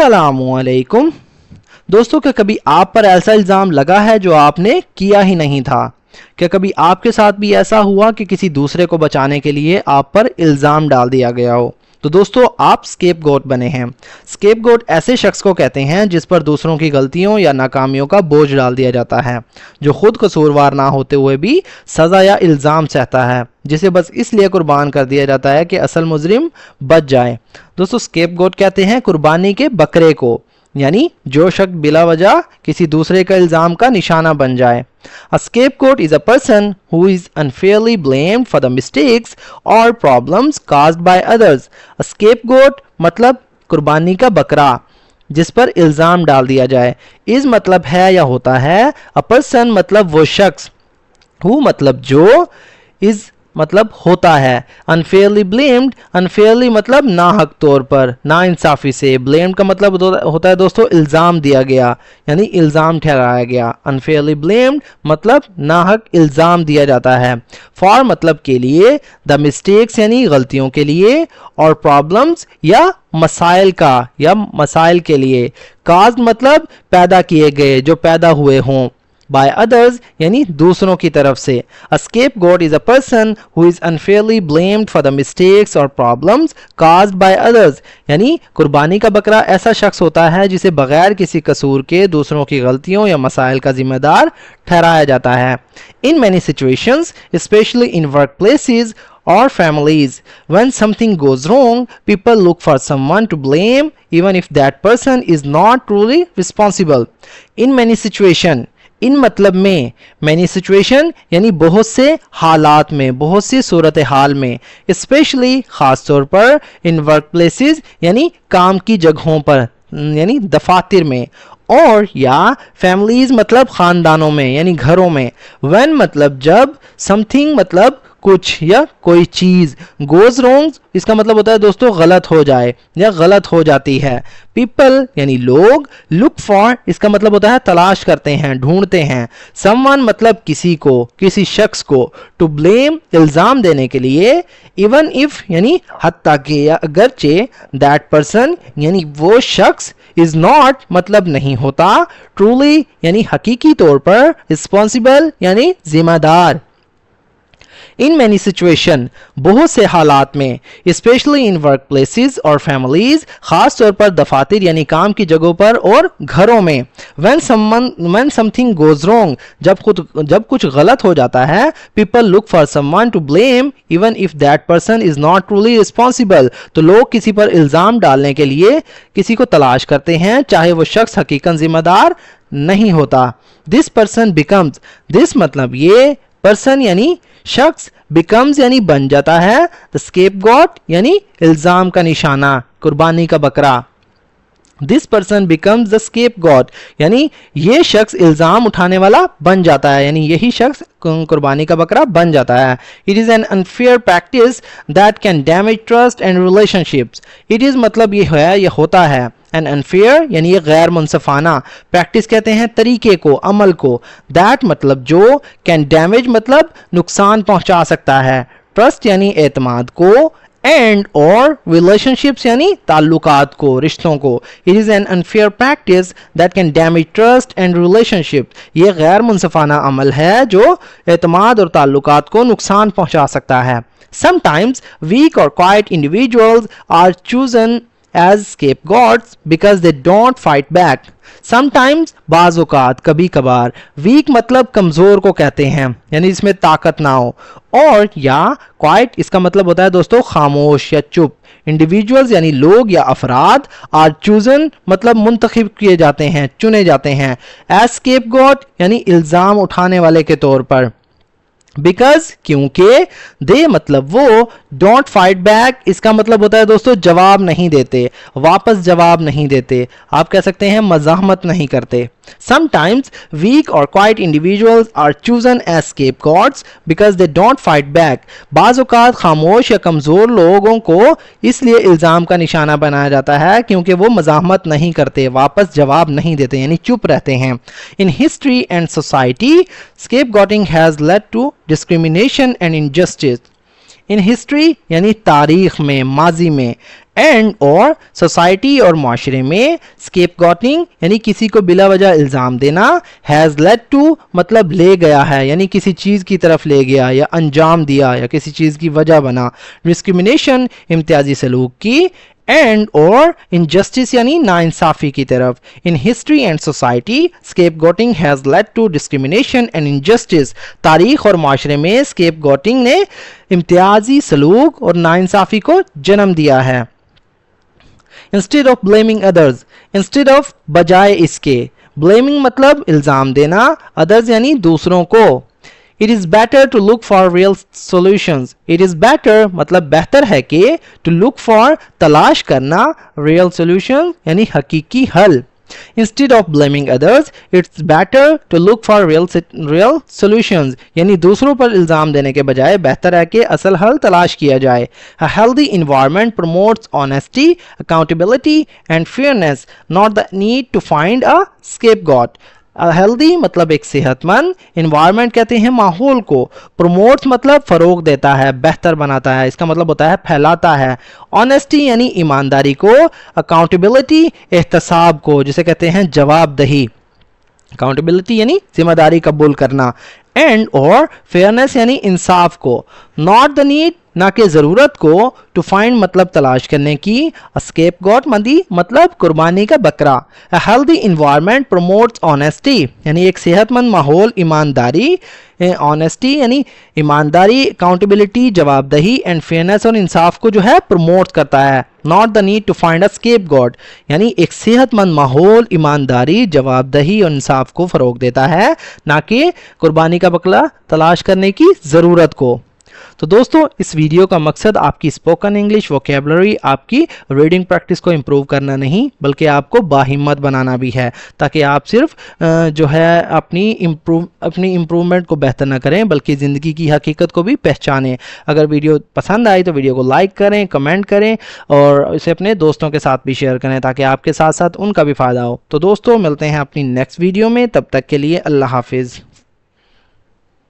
अस्सलामुअलैकुम। दोस्तों, क्या कभी आप पर ऐसा इल्ज़ाम लगा है जो आपने किया ही नहीं था? क्या कभी आपके साथ भी ऐसा हुआ कि किसी दूसरे को बचाने के लिए आप पर इल्ज़ाम डाल दिया गया हो? तो दोस्तों, आप स्केपगोट बने हैं। स्केपगोट ऐसे शख्स को कहते हैं जिस पर दूसरों की गलतियों या नाकामियों का बोझ डाल दिया जाता है, जो खुद कसूरवार ना होते हुए भी सज़ा या इल्ज़ाम सहता है, जिसे बस इसलिए कुर्बान कर दिया जाता है कि असल मुजरिम बच जाए। दोस्तों, स्केपगोट कहते हैं कुर्बानी के बकरे को, यानी जो शख्स बिला वजह किसी दूसरे का इल्ज़ाम का निशाना बन जाए। A scapegoat is a person who is unfairly blamed for the mistakes or problems caused by others. A scapegoat मतलब कुर्बानी का बकरा जिस पर इल्ज़ाम डाल दिया जाए। इस मतलब है या होता है, a person मतलब वो शख्स, who मतलब जो, is मतलब होता है, अनफेयरली ब्लेम्ड, अनफेयरली मतलब नाहक तौर पर, ना इंसाफी से। ब्लेम्ड का मतलब होता है दोस्तों इल्ज़ाम दिया गया, यानी इल्ज़ाम ठहराया गया। अनफेयरली ब्लेम्ड मतलब नाहक इल्ज़ाम दिया जाता है। फॉर मतलब के लिए, द मिस्टेक्स यानी गलतियों के लिए, और प्रॉब्लम्स या मसाइल का या मसाइल के लिए। काज मतलब पैदा किए गए, जो पैदा हुए हों। by others यानी दूसरों की तरफ से। A scapegoat is a person who is unfairly blamed for the mistakes or problems caused by others, यानी कुर्बानी का बकरा ऐसा शख्स होता है जिसे बगैर किसी कसूर के दूसरों की गलतियों या मसाइल का जिम्मेदार ठहराया जाता है। In many situations, especially in workplaces or families, when something goes wrong, people look for someone to blame even if that person is not truly responsible. In many situations, इन मतलब में, मैनी सिचुएशन यानी बहुत से हालात में, बहुत सी सूरत हाल में, specially ख़ास तौर पर, इन वर्क प्लेसेस यानी काम की जगहों पर, यानी दफातर में, और या फैमिलीज मतलब ख़ानदानों में यानी घरों में। व्हेन मतलब जब, समथिंग मतलब कुछ या कोई चीज़, गोज रॉन्ग इसका मतलब होता है दोस्तों गलत हो जाए या गलत हो जाती है। पीपल यानी लोग, लुक फॉर इसका मतलब होता है तलाश करते हैं, ढूंढते हैं। समवन मतलब किसी को, किसी शख्स को। टू ब्लेम इल्ज़ाम देने के लिए। इवन इफ यानी हत्ता के या अगरचे, दैट पर्सन यानी वो शख्स, इज नॉट मतलब नहीं होता, ट्रूली यानी हकीकी तौर पर, रिस्पॉन्सिबल यानी जिम्मेदार। इन मैनी सिचुएशन बहुत से हालात में, स्पेशली इन वर्क प्लेसेस और फैमिलीज खास तौर पर दफातर यानी काम की जगहों पर और घरों में। व्हेन समथिंग गोज रॉन्ग जब कुछ गलत हो जाता है, people look for someone to blame even if that person is not truly responsible, तो लोग किसी पर इल्ज़ाम डालने के लिए किसी को तलाश करते हैं चाहे वो शख्स हकीकन जिम्मेदार नहीं होता। दिस पर्सन बिकम्स, दिस मतलब ये, पर्सन यानी शख्स, बिकम्स यानी बन जाता है, द स्केपगॉट यानी इल्ज़ाम का निशाना, कुर्बानी का बकरा। दिस पर्सन बिकम्स द स्केपगॉट यानी ये शख्स इल्ज़ाम उठाने वाला बन जाता है, यानी यही शख्स कुर्बानी का बकरा बन जाता है। It is an unfair practice that can damage trust and relationships. It is मतलब ये है, ये होता है। एन अनफेयर यानी ये गैर मुनसफाना, प्रैक्टिस कहते हैं तरीके को, अमल को। दैट मतलब जो, कैन डैमेज मतलब नुकसान पहुंचा सकता है, ट्रस्ट यानी एतमाद को, एंड और रिलेशनशिप्स यानी ताल्लुकात को, रिश्तों को। It is an unfair practice that can damage trust and relationship, ये गैर मुनसफाना अमल है जो एतमाद और ताल्लुकात को नुकसान पहुंचा सकता है। Sometimes weak or quiet individuals are chosen as scapegoats because they don't fight back. Sometimes बाज़ औक़ात, कभी कभार। वीक मतलब कमज़ोर को कहते हैं, यानी इसमें ताकत ना हो, और या क्वाइट इसका मतलब होता है दोस्तों खामोश या चुप। इंडिविजुअल्स यानी लोग या अफराद, आर चूजन मतलब मुंतखब किए जाते हैं, चुने जाते हैं, एज स्केपगॉट यानी इल्ज़ाम उठाने वाले के तौर पर। बिकॉज क्योंकि, दे मतलब वो, डोंट फाइट बैक इसका मतलब होता है दोस्तों जवाब नहीं देते, वापस जवाब नहीं देते, आप कह सकते हैं मज़ाहमत नहीं करते। Sometimes weak or quiet individuals are chosen as scapegoats because they don't fight back. बाज़ औक़ात खामोश या कमज़ोर लोगों को इसलिए इल्ज़ाम का निशाना बनाया जाता है क्योंकि वो मज़ाहमत नहीं करते, वापस जवाब नहीं देते, यानी चुप रहते हैं। In history and society, scapegoating has led to discrimination and injustice. In history यानी तारीख में, माजी में, एंड और सोसाइटी और माशरे में स्केपगॉटिंग यानी किसी को बिला वजह इल्ज़ाम देना, हैज़ लेड टू मतलब ले गया है यानी किसी चीज़ की तरफ ले गया या अंजाम दिया या किसी चीज़ की वजह बना, डिस्क्रिमिनेशन इम्तियाजी सलूक की, एंड और इनजस्टिस यानी नाइंसाफ़ी की तरफ। In history and society scapegoating has led to discrimination and injustice, तारीख़ और माशरे में स्केपगॉटिंग ने इम्तियाजी सलूक और नाइंसाफ़ी को जन्म दिया है। Instead of blaming others, instead of बजाय इसके, ब्लेमिंग मतलब इल्ज़ाम देना, अदर्स यानी दूसरों को। It is better to look for real solutions, it is better मतलब बेहतर है कि टू लुक फॉर तलाश करना, रियल सोल्यूशन यानी हकीकी हल। Instead of blaming others, it's better to look for real solutions. यानी दूसरों पर इल्ज़ाम देने के बजाय बेहतर है कि असल हल तलाश किया जाए। A healthy environment promotes honesty, accountability and fairness, not the need to find a scapegoat. Healthy मतलब एक सेहतमंद, इन्वायरमेंट कहते हैं माहौल को, प्रमोट्स मतलब फ़रोग देता है, बेहतर बनाता है, इसका मतलब होता है फैलाता है, ऑनेस्टी यानी ईमानदारी को, अकाउंटेबिलिटी एहतसाब को जिसे कहते हैं जवाबदही, अकाउंटेबिलिटी यानी जिम्मेदारी कबूल करना, एंड और फेयरनेस यानी इंसाफ को, नॉट द नीड ना कि ज़रूरत को, टू फाइंड मतलब तलाश करने की, स्केपगॉट मंदी मतलब कुर्बानी का बकरा। A healthy environment promotes honesty यानी एक सेहतमंद माहौल ईमानदारी, ऑनेस्टी यानी ईमानदारी, अकाउंटेबिलिटी जवाबदही, एंड फेयरनेस और इंसाफ को जो है प्रमोट करता है। Not the need to find a scapegoat यानी एक सेहतमंद माहौल ईमानदारी जवाबदही और इंसाफ को फ़रोग देता है, ना कि कुर्बानी का बकरा तलाश करने की ज़रूरत को। तो दोस्तों इस वीडियो का मकसद आपकी स्पोकन इंग्लिश वोकेबलरी, आपकी रीडिंग प्रैक्टिस को इम्प्रूव करना नहीं बल्कि आपको बाहिम्मत बनाना भी है, ताकि आप सिर्फ जो है अपनी इम्प्रूवमेंट को बेहतर ना करें बल्कि ज़िंदगी की हकीकत को भी पहचानें। अगर वीडियो पसंद आई तो वीडियो को लाइक करें, कमेंट करें और इसे अपने दोस्तों के साथ भी शेयर करें ताकि आपके साथ साथ उनका भी फ़ायदा हो। तो दोस्तों मिलते हैं अपनी नेक्स्ट वीडियो में, तब तक के लिए अल्लाह हाफिज़।